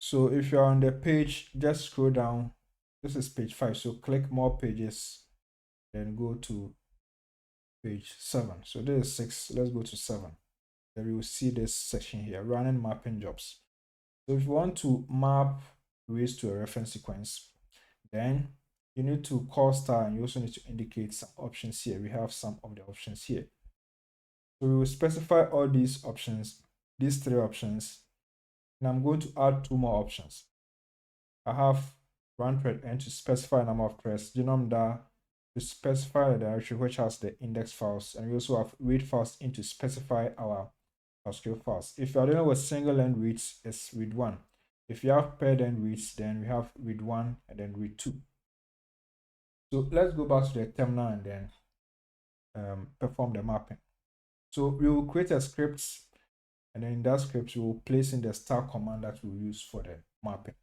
So if you're on the page, just scroll down. This is page 5. So click more pages, then go to page 7. So this is 6. Let's go to 7. Then you will see this section here, running mapping jobs. So if you want to map arrays to a reference sequence, then you need to call star, and you also need to indicate some options here. We have some of the options here. So we will specify all these options, these 3 options, and I'm going to add 2 more options. I have run thread n to specify number of threads, genome da to specify the directory which has the index files, and we also have read files in to specify our script files. If you are dealing with single end reads, it's read 1. If you have paired end reads, then we have read 1 and then read 2. So let's go back to the terminal and then perform the mapping. So we will create a script, and then in that script we will place in the star command that we will use for the mapping.